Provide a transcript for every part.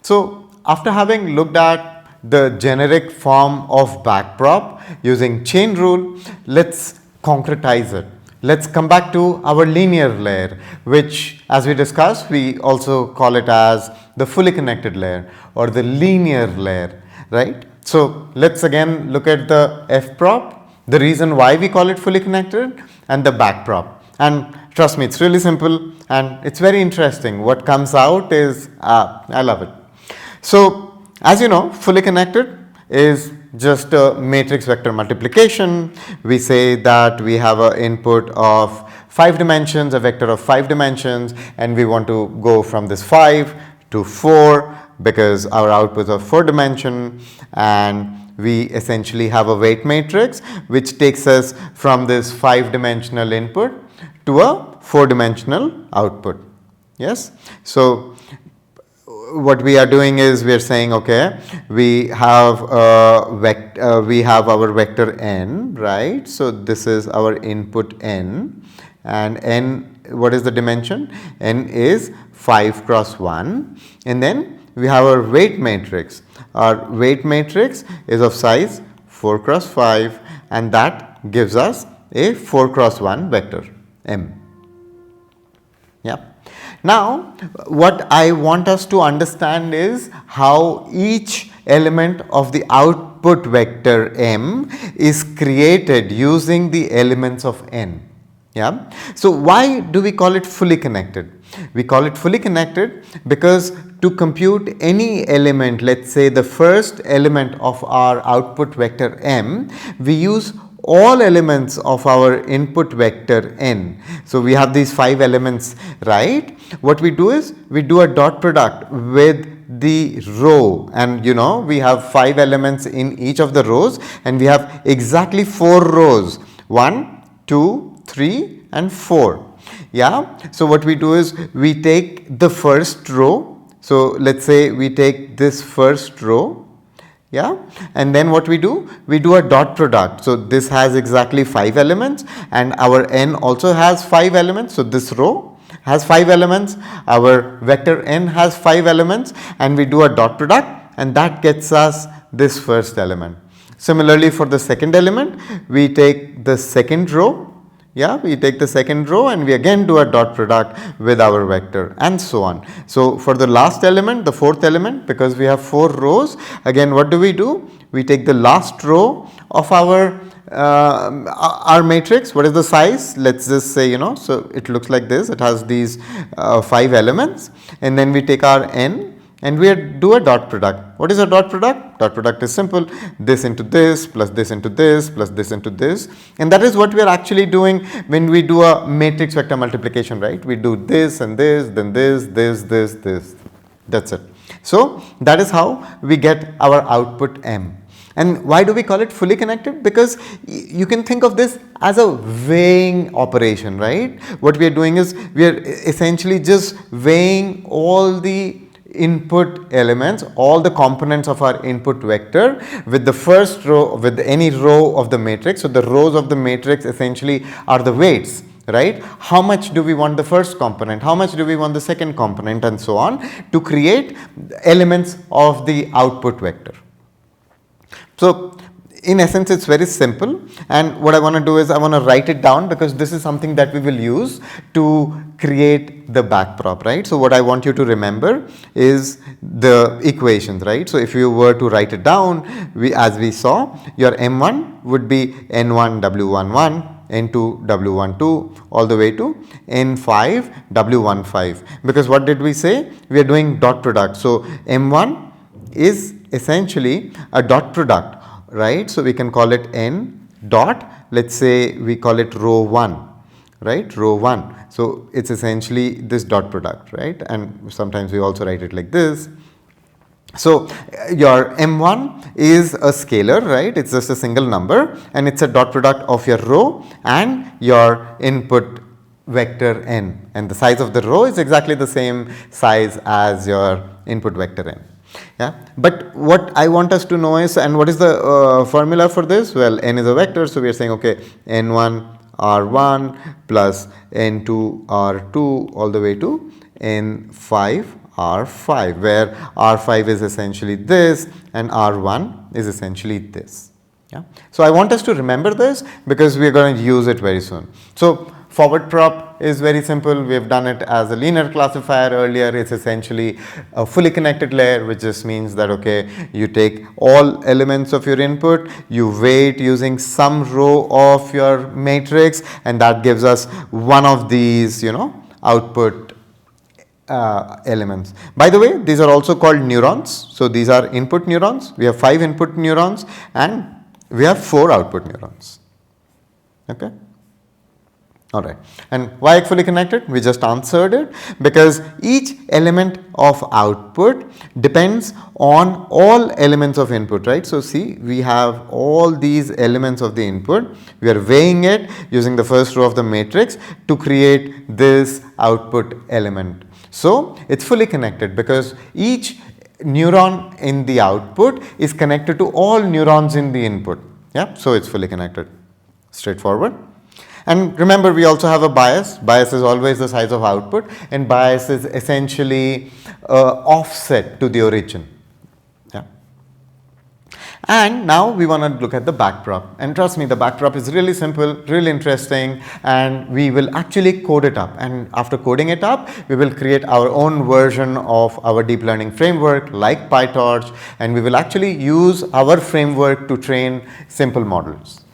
So after having looked at the generic form of backprop using chain rule, let's concretize it. Let's come back to our linear layer, which as we discussed, we also call it as the fully connected layer or the linear layer, right? So let's again look at the F prop, the reason why we call it fully connected, and the back prop. And trust me, it's really simple and it's very interesting. What comes out is, I love it. So as you know, fully connected is just a matrix vector multiplication. We say that we have an input of 5 dimensions, a vector of 5 dimensions, and we want to go from this 5 to 4 because our outputs are 4 dimension, and we essentially have a weight matrix which takes us from this 5 dimensional input to a 4 dimensional output. Yes. So what we are doing is we are saying, okay, we have our vector n, right? So this is our input n, and n, what is the dimension? N is 5 cross 1, and then we have our weight matrix. Our weight matrix is of size 4 cross 5, and that gives us a 4 cross 1 vector m. Yeah. Now, what I want us to understand is how each element of the output vector m is created using the elements of n. Yeah. So why do we call it fully connected? We call it fully connected because to compute any element, let's say the first element of our output vector m, we use all elements of our input vector n. So we have these 5 elements, right? What we do is we do a dot product with the row, and you know we have 5 elements in each of the rows, and we have exactly 4 rows, 1, 2, 3 and 4. Yeah. So what we do is we take the first row. So let's say we take this first row. Yeah, and then what we do a dot product. So this has exactly 5 elements, and our n also has 5 elements. So this row has 5 elements, our vector n has 5 elements, and we do a dot product, and that gets us this first element. Similarly, for the second element, we take the second row. Yeah, we take the second row and we again do a dot product with our vector, and so on. So for the last element, the fourth element, because we have 4 rows, again what do? We take the last row of our matrix. What is the size? Let's just say, you know, so it looks like this. It has these 5 elements, and then we take our n and we do a dot product. What is a dot product? Dot product is simple, this into this plus this into this plus this into this, and that is what we are actually doing when we do a matrix vector multiplication, right? We do this and this, then this, that's it. So that is how we get our output m. And why do we call it fully connected? Because you can think of this as a weighing operation, right? What we are doing is we are essentially just weighing all the input elements, all the components of our input vector with the first row, with any row of the matrix. So the rows of the matrix essentially are the weights, right? How much do we want the first component, how much do we want the second component, and so on, to create elements of the output vector. So in essence, it's very simple, and what I want to do is I want to write it down, because this is something that we will use to create the backprop, right? So what I want you to remember is the equations, right? So if you were to write it down, as we saw, your m1 would be n1 w11, n2 w12, all the way to n5 w15, because what did we say? We are doing dot product. So m1 is essentially a dot product, right? So we can call it n dot, let's say we call it row 1, right? Row 1. So it's essentially this dot product, right? And sometimes we also write it like this. So your m1 is a scalar, right? It's just a single number, and it's a dot product of your row and your input vector n, and the size of the row is exactly the same size as your input vector n. Yeah, but what I want us to know is, and what is the formula for this? Well, n is a vector, so we are saying, okay, n1 r1 plus n2 r2 all the way to n5 R5, where R5 is essentially this and R1 is essentially this. Yeah. So I want us to remember this because we are going to use it very soon. So forward prop is very simple. We have done it as a linear classifier earlier. It's essentially a fully connected layer, which just means that, okay, you take all elements of your input, you weight using some row of your matrix, and that gives us one of these, output elements. By the way, these are also called neurons. So these are input neurons. We have 5 input neurons and we have 4 output neurons. Okay. All right. And why fully connected? We just answered it because each element of output depends on all elements of input, right? So see, we have all these elements of the input. We are weighing it using the first row of the matrix to create this output element. So it's fully connected because each neuron in the output is connected to all neurons in the input. Yeah, so it's fully connected. Straightforward. And remember, we also have a bias. Bias is always the size of output, and bias is essentially offset to the origin. Yeah. And now we want to look at the backprop. And trust me, the backprop is really simple, really interesting, and we will actually code it up. And after coding it up, we will create our own version of our deep learning framework like PyTorch, and we will actually use our framework to train simple models.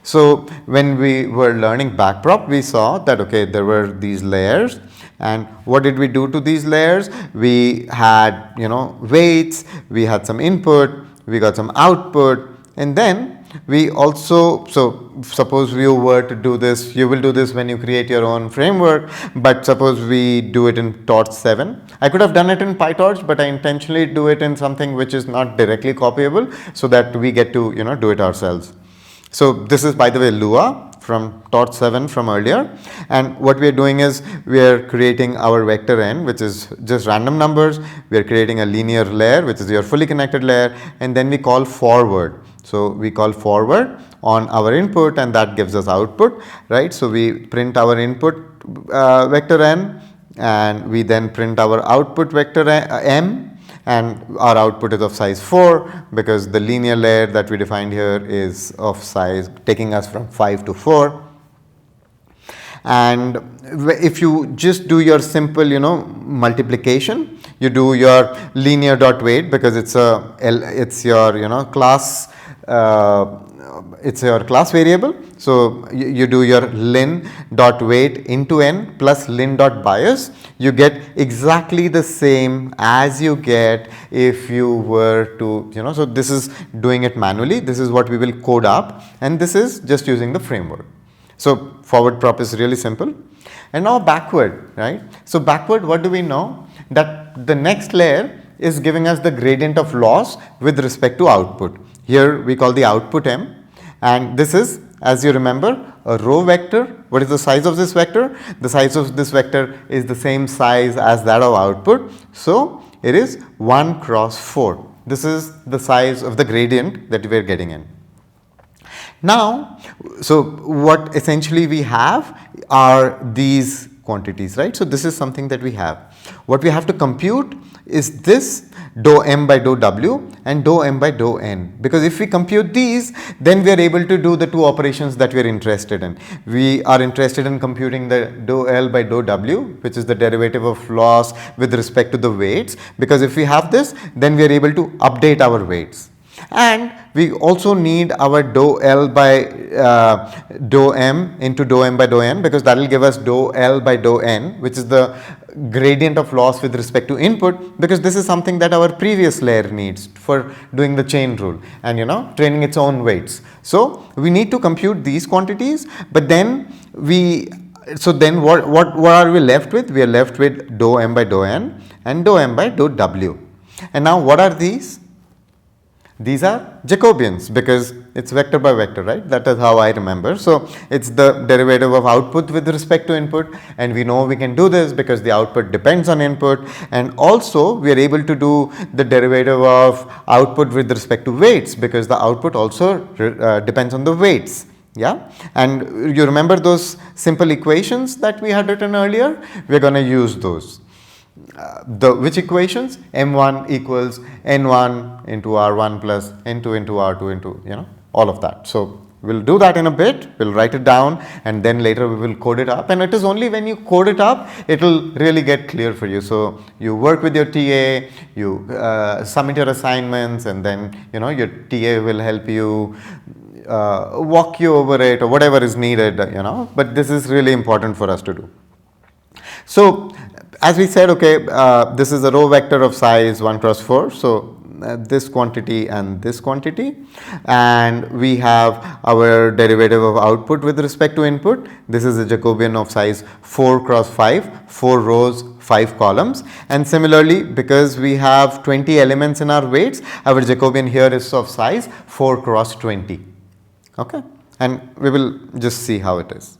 So when we were learning backprop, we saw that, okay, there were these layers, and what did we do to these layers? We had, weights, we had some input, we got some output, and then we also, so suppose you were to do this, you will do this when you create your own framework, but suppose we do it in Torch 7. I could have done it in PyTorch, but I intentionally do it in something which is not directly copyable so that we get to, do it ourselves. So this is, by the way, Lua from Torch 7 from earlier, and what we are doing is we are creating our vector n, which is just random numbers. We are creating a linear layer, which is your fully connected layer, and then we call forward. So we call forward on our input, and that gives us output, right? So we print our input vector n, and we then print our output vector m. And our output is of size 4 because the linear layer that we defined here is of size taking us from 5 to 4. And if you just do your simple, multiplication, you do your linear dot weight because it's your class. It's your class variable. So you do your lin dot weight into n plus lin dot bias. You get exactly the same as you get if you were to, so this is doing it manually. This is what we will code up, and this is just using the framework. So forward prop is really simple. And now backward, right? So backward, what do we know? That the next layer is giving us the gradient of loss with respect to output. Here we call the output m, and this is, as you remember, a row vector. What is the size of this vector? The size of this vector is the same size as that of output. So it is 1 cross 4. This is the size of the gradient that we are getting in. Now, so what essentially we have are these quantities, right? So this is something that we have. What we have to compute is this dou m by dou w and dou m by dou n, because if we compute these, then we are able to do the two operations that we are interested in. We are interested in computing the dou l by dou w, which is the derivative of loss with respect to the weights, because if we have this, then we are able to update our weights. And we also need our dou L by dou M into dou M by dou N, because that will give us dou L by dou N, which is the gradient of loss with respect to input, because this is something that our previous layer needs for doing the chain rule and training its own weights. So we need to compute these quantities, but then what are we left with? We are left with dou M by dou N and dou M by dou W. And now what are these? These are Jacobians, because it's vector by vector, right? That is how I remember. So it's the derivative of output with respect to input, and we know we can do this because the output depends on input, and also we are able to do the derivative of output with respect to weights, because the output also depends on the weights. Yeah, and you remember those simple equations that we had written earlier? We are going to use those. which equations? M1 equals N1 into R1 plus N2 into R2 into, all of that. So we'll do that in a bit. We'll write it down and then later we will code it up. And it is only when you code it up, it will really get clear for you. So you work with your TA, you submit your assignments, and then, your TA will help you walk you over it or whatever is needed, but this is really important for us to do. So as we said, okay, this is a row vector of size 1 cross 4. So this quantity and this quantity, and we have our derivative of output with respect to input. This is a Jacobian of size 4 cross 5, 4 rows, 5 columns, and similarly, because we have 20 elements in our weights, our Jacobian here is of size 4 cross 20. Okay, and we will just see how it is.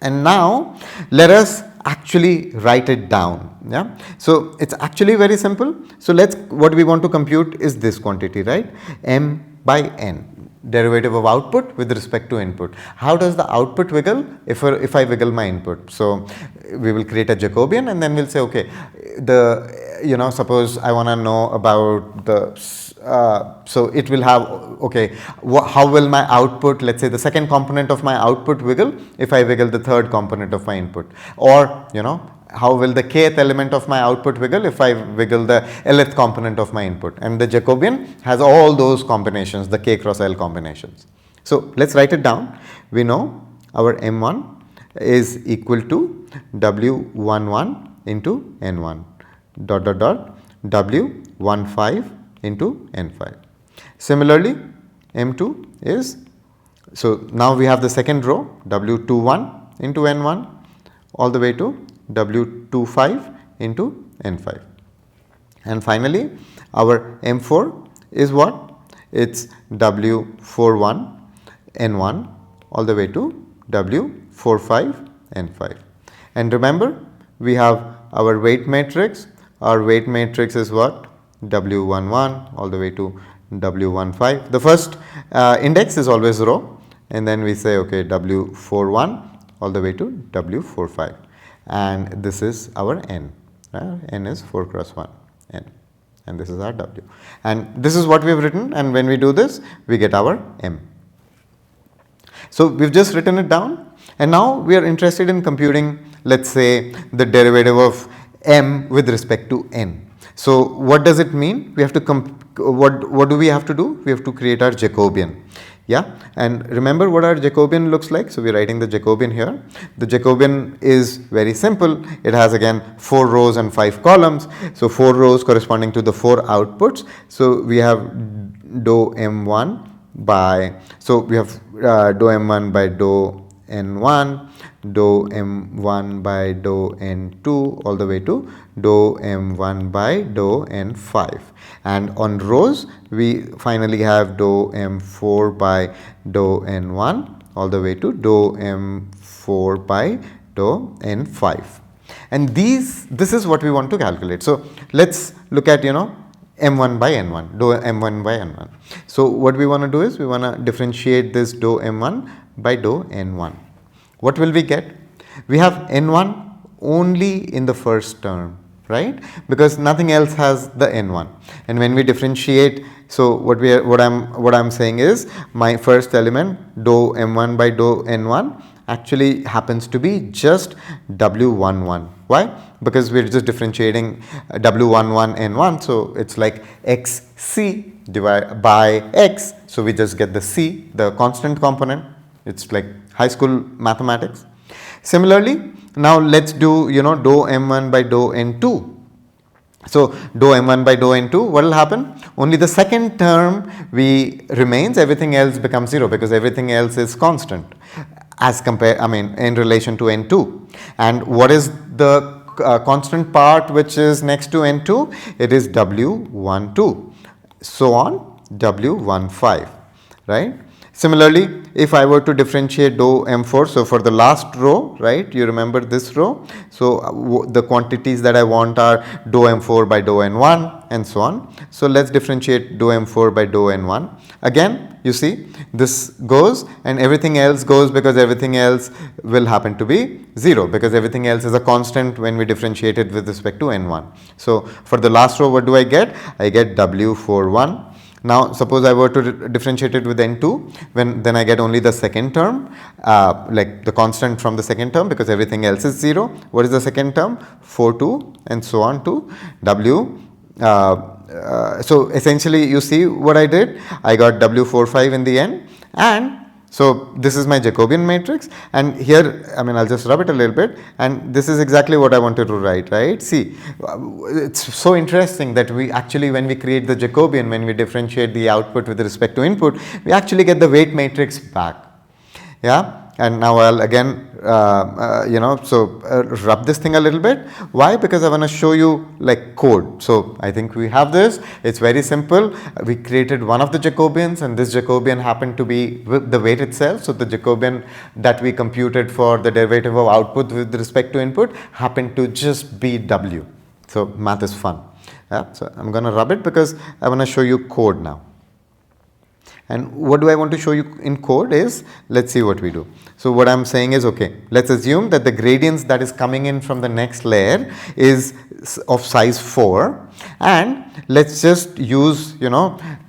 And now let us actually write it down. Yeah, so it's actually very simple. So what we want to compute is this quantity, right? M by N, derivative of output with respect to input. How does the output wiggle if I wiggle my input? So we will create a Jacobian and then we'll say, okay, suppose I want to know about the so it will have, okay, how will my output, let's say the second component of my output wiggle if I wiggle the third component of my input, or how will the kth element of my output wiggle if I wiggle the lth component of my input. And the Jacobian has all those combinations, the k cross l combinations. So let's write it down. We know our M1 is equal to W11 into N1 dot dot dot W15 into N5. Similarly, M2 is, so now we have the second row, W21 into N1 all the way to W25 into N5. And finally, our M4 is what? It's W41 N1 all the way to W45 N5. And remember, we have our weight matrix. Our weight matrix is what? W11 all the way to W15. The first index is always row, and then we say, okay, W41 all the way to W45, and this is our N. N is 4 cross 1 N, and this is our W, and this is what we have written, and when we do this we get our M. So we've just written it down, and now we are interested in computing, let's say, the derivative of M with respect to N. So what does it mean? We have to what do we have to do? We have to create our Jacobian. Yeah, and remember what our Jacobian looks like. So we are writing the Jacobian here. The Jacobian is very simple. It has again 4 rows and 5 columns. So 4 rows corresponding to the 4 outputs. So we have dou M1 by, so we have dou M1 by dou N1, dou M1 by dou N2 all the way to dou M1 by dou N5, and on rows we finally have dou M4 by dou N1 all the way to dou M4 by dou N5, and this is what we want to calculate. So let's look at M1 by N1, dou M1 by N1. So what we want to do is we want to differentiate this dou M1 by dou N1. What will we get? We have N1 only in the first term, right? Because nothing else has the N1. And when we differentiate, so what I'm saying is my first element dou M1 by dou N1 actually happens to be just W11. Why? Because we're just differentiating W11 N1, so it's like XC divided by X, so we just get the C, the constant component. It's like high school mathematics. Similarly, now let's do dou M1 by dou N2. So dou M1 by dou N2, what will happen? Only the second term remains, everything else becomes 0 because everything else is constant as in relation to N2. And what is the constant part which is next to N2? It is W12, so on W15, right? Similarly, if I were to differentiate dou M4, so for the last row, right, you remember this row, so the quantities that I want are dou M4 by dou N1 and so on. So let's differentiate dou m4 by dou n1. Again, you see this goes and everything else goes because everything else will happen to be 0 because everything else is a constant when we differentiate it with respect to n1. So for the last row, what do I get? I get w41. Now suppose I were to differentiate it with n2, then I get only the second term, like the constant from the second term because everything else is 0. What is the second term? 42 and so on to w. So essentially you see what I did. I got w45 in the end, and so this is my Jacobian matrix, and here I mean I'll just rub it a little bit, and this is exactly what I wanted to write, right? See, it's so interesting that we actually, when we create the Jacobian, when we differentiate the output with respect to input, we actually get the weight matrix back. Yeah. And now I'll again, rub this thing a little bit. Why? Because I want to show you like code. So I think we have this. It's very simple. We created one of the Jacobians, and this Jacobian happened to be with the weight itself. So the Jacobian that we computed for the derivative of output with respect to input happened to just be W. So math is fun. Yeah? So I'm going to rub it because I want to show you code now. And what do I want to show you in code is, let's see what we do. So what I'm saying is, okay, let's assume that the gradients that is coming in from the next layer is of size 4, and let's just use,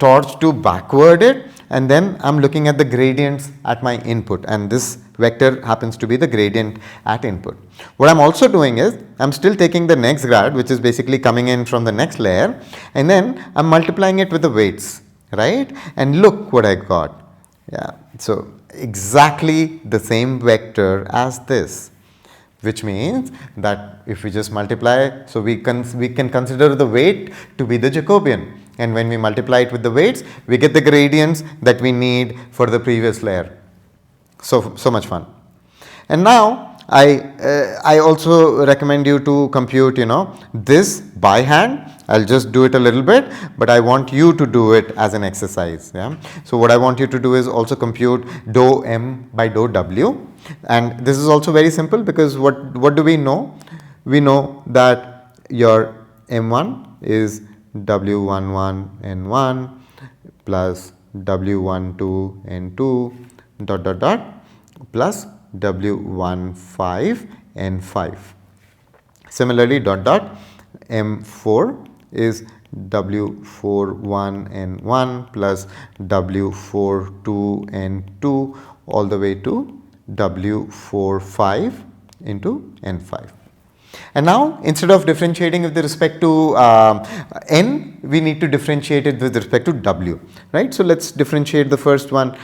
torch to backward it, and then I'm looking at the gradients at my input, and this vector happens to be the gradient at input. What I'm also doing is, I'm still taking the next grad, which is basically coming in from the next layer, and then I'm multiplying it with the weights. Right, and look what I got. Yeah, so exactly the same vector as this, which means that if we just multiply, so we can consider the weight to be the Jacobian, and when we multiply it with the weights, we get the gradients that we need for the previous layer. So much fun. And now I also recommend you to compute, this by hand. I'll just do it a little bit, but I want you to do it as an exercise. Yeah. So what I want you to do is also compute dou m by dou w, and this is also very simple because what do we know? We know that your m1 is w11 n1 plus w12 n2 dot dot dot plus w15 n5. Similarly, dot dot m4 is w41 n1 plus w42 n2 all the way to w45 into n5. And now instead of differentiating with respect to n, we need to differentiate it with respect to w, right? So let's differentiate the first one,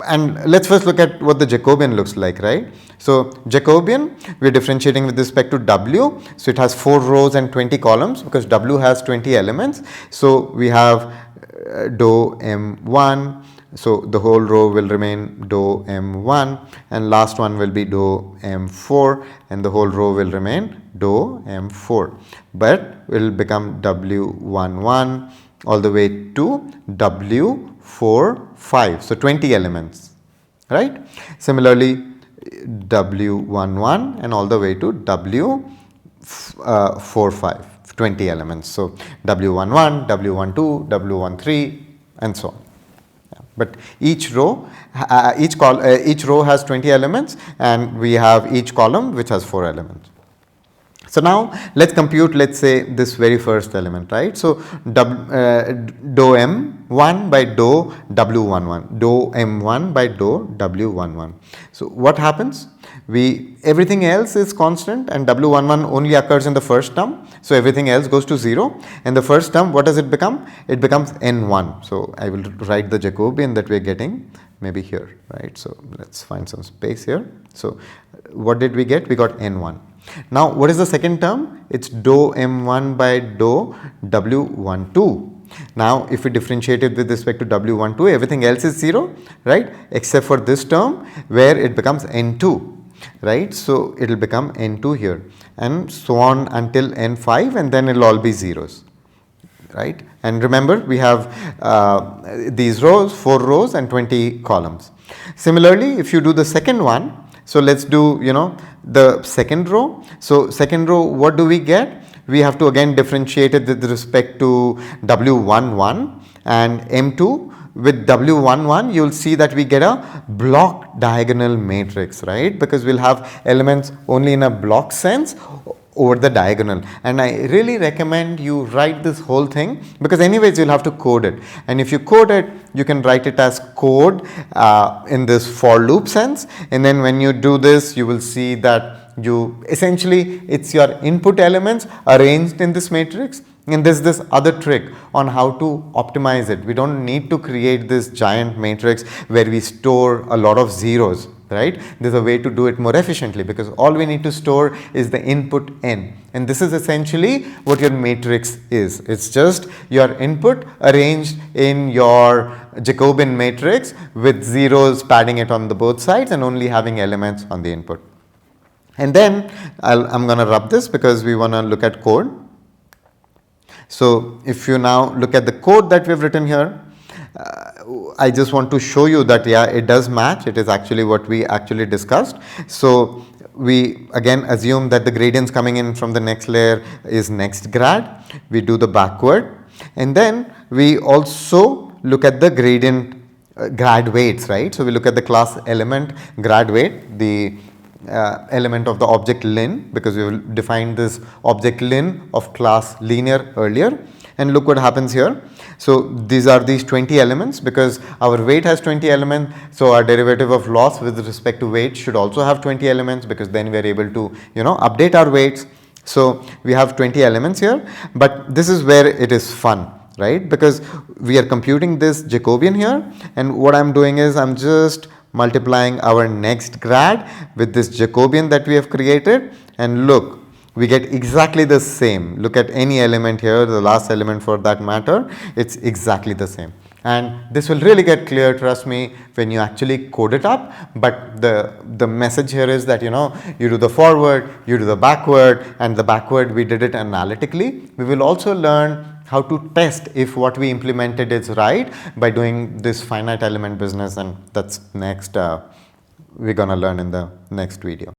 and let's first look at what the Jacobian looks like, right? So Jacobian, we are differentiating with respect to w, so it has 4 rows and 20 columns because w has 20 elements. So we have dou m1, so the whole row will remain dou m1, and last one will be dou m4, and the whole row will remain dou m4, but will become w11 all the way to w45, so 20 elements, right? Similarly, w11 and all the way to w45, 20 elements, so w11, w12, w13 and so on. But each row has 20 elements, and we have each column which has 4 elements. So now let's compute, let's say, this very first element, right? So dou m1 by dou w11, dou m1 by dou w11. So what happens? Everything else is constant, and w11 only occurs in the first term, so everything else goes to 0, and the first term, what does it become? It becomes n1. So I will write the Jacobian that we are getting maybe here, right? So let's find some space here. So what did we get? We got n1. Now what is the second term? It's dou m1 by dou w12. Now if we differentiate it with respect to w12, everything else is 0, right, except for this term where it becomes n2. Right, so it will become n2 here, and so on until n5, and then it will all be zeros, right? And remember, we have these rows, 4 rows and 20 columns. Similarly, if you do the second one, so let's do, the second row. So second row, what do we get? we have to again differentiate it with respect to W11 and M2. With W11, you'll see that we get a block diagonal matrix, right? Because we'll have elements only in a block sense over the diagonal. And I really recommend you write this whole thing, because anyways you'll have to code it. And if you code it, you can write it as code in this for loop sense. And then when you do this, you will see that you essentially, it's your input elements arranged in this matrix. And there's this other trick on how to optimize it. We don't need to create this giant matrix where we store a lot of zeros, right? There's a way to do it more efficiently, because all we need to store is the input n. And this is essentially what your matrix is. It's just your input arranged in your Jacobian matrix with zeros padding it on the both sides and only having elements on the input. And then I'm going to rub this because we want to look at code. So if you now look at the code that we've written here, I just want to show you that yeah, it does match. It is actually what we actually discussed. So we again assume that the gradients coming in from the next layer is next grad. We do the backward, and then we also look at the gradient grad weights, right? So we look at the class element grad weight, the element of the object lin, because we will define this object lin of class linear earlier. And look what happens here. So these are these 20 elements, because our weight has 20 elements. So our derivative of loss with respect to weight should also have 20 elements, because then we are able to, update our weights. So we have 20 elements here, but this is where it is fun, right? Because we are computing this Jacobian here, and what I'm doing is I'm just multiplying our next grad with this Jacobian that we have created, and look, we get exactly the same. Look at any element here, the last element for that matter, it's exactly the same. And this will really get clear, trust me, when you actually code it up. But the message here is that, you do the forward, you do the backward, and the backward we did it analytically. We will also learn how to test if what we implemented is right by doing this finite element business, and that's next we're gonna learn in the next video.